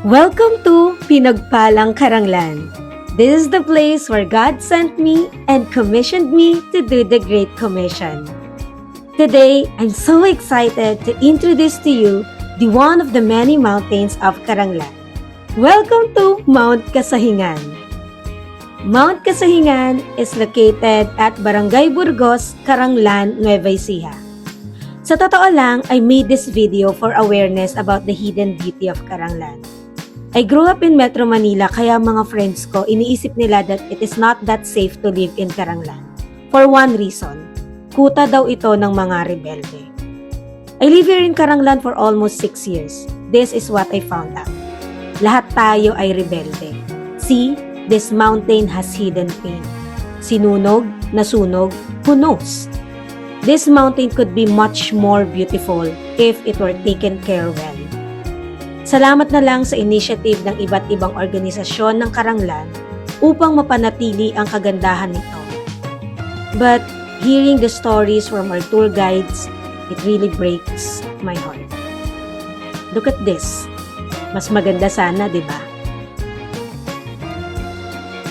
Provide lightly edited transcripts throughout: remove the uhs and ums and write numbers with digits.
Welcome to Pinagpalang Karanglan. This is the place where God sent me and commissioned me to do the Great Commission. Today, I'm so excited to introduce to you the one of the many mountains of Karanglan. Welcome to Mount Kasahingan. Mount Kasahingan is located at Barangay Burgos, Karanglan, Nueva Ecija. Sa totoo lang, I made this video for awareness about the hidden beauty of Karanglan. I grew up in Metro Manila kaya mga friends ko iniisip nila that it is not that safe to live in Karanglan. For one reason, kuta daw ito ng mga rebelde. I live here in Karanglan for almost 6 years. This is what I found out. Lahat tayo ay rebelde. See, this mountain has hidden pain. Sinunog, nasunog, who knows? This mountain could be much more beautiful if it were taken care well. Salamat na lang sa initiative ng iba't ibang organisasyon ng Karanglan upang mapanatili ang kagandahan nito. But hearing the stories from our tour guides, it really breaks my heart. Look at this. Mas maganda sana, di ba?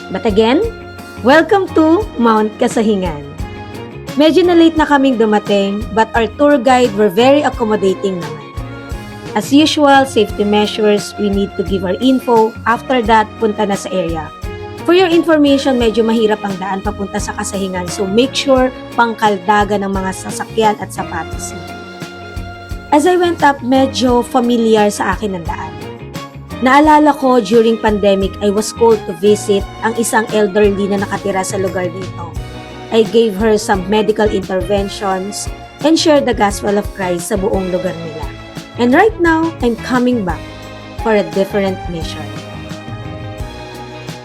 But again, welcome to Mount Kasahingan. Medyo na late na kaming dumating, but our tour guide were very accommodating naman. As usual, safety measures, we need to give our info. After that, punta na sa area. For your information, medyo mahirap ang daan papunta sa Kasahingan, so make sure pangkaldagan ng mga sasakyan at sapatos. As I went up, medyo familiar sa akin ang daan. Naalala ko, during pandemic, I was called to visit ang isang elderly na nakatira sa lugar dito. I gave her some medical interventions and shared the gospel of Christ sa buong lugar nila. And right now, I'm coming back for a different mission.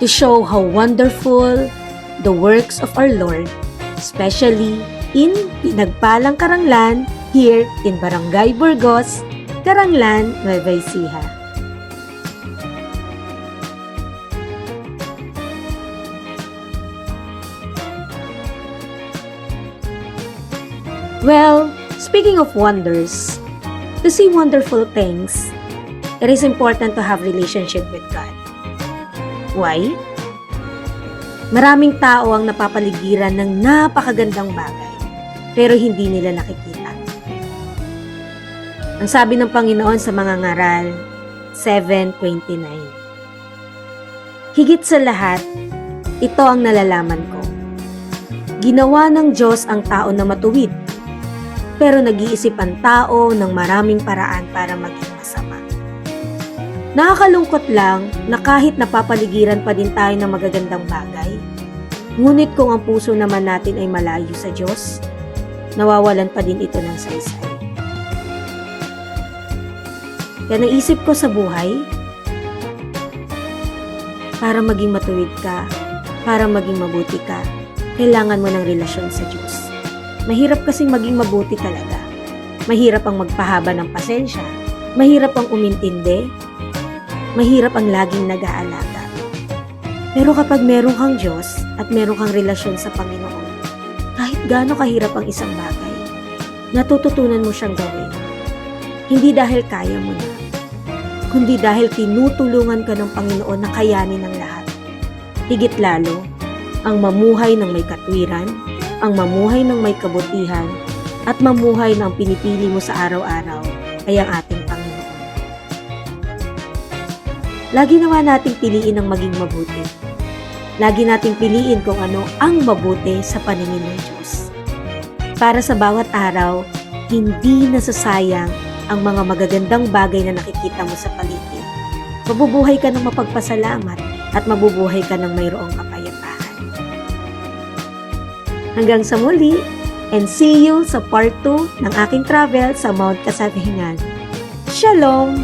To show how wonderful the works of our Lord, especially in Pinagpalang Karanglan, here in Barangay Burgos, Karanglan, Nueva Ecija. Well, speaking of wonders, to see wonderful things, it is important to have relationship with God. Why? Maraming tao ang napapaligiran ng napakagandang bagay, pero hindi nila nakikita. Ang sabi ng Panginoon sa mga ngaral, 7:29. Higit sa lahat, ito ang nalalaman ko. Ginawa ng Diyos ang tao na matuwid, pero nag-iisip ang tao ng maraming paraan para maging masama. Nakakalungkot lang na kahit napapaligiran pa din tayo ng magagandang bagay, ngunit kung ang puso naman natin ay malayo sa Diyos, nawawalan pa din ito ng saysay. Kaya naisip ko sa buhay, para maging matuwid ka, para maging mabuti ka, kailangan mo ng relasyon sa Diyos. Mahirap kasing maging mabuti talaga. Mahirap ang magpahaba ng pasensya. Mahirap ang umintindi. Mahirap ang laging nag-aalaga. Pero kapag meron kang Diyos at meron kang relasyon sa Panginoon, kahit gaano kahirap ang isang bagay, natututunan mo siyang gawin. Hindi dahil kaya mo na, kundi dahil tinutulungan ka ng Panginoon na kayanin ang lahat. Higit lalo, ang mamuhay ng may katwiran, ang mamuhay ng may kabutihan, at mamuhay ng pinipili mo sa araw-araw ay ang ating Panginoon. Lagi naman nating piliin ang maging mabuti. Lagi nating piliin kung ano ang mabuti sa paningin ng Diyos. Para sa bawat araw, hindi nasasayang ang mga magagandang bagay na nakikita mo sa paligid. Mabubuhay ka ng mapagpasalamat at mabubuhay ka ng mayroong kapayapaan. Hanggang sa muli, and see you sa part 2 ng aking travel sa Mount Kasahingan. Shalom!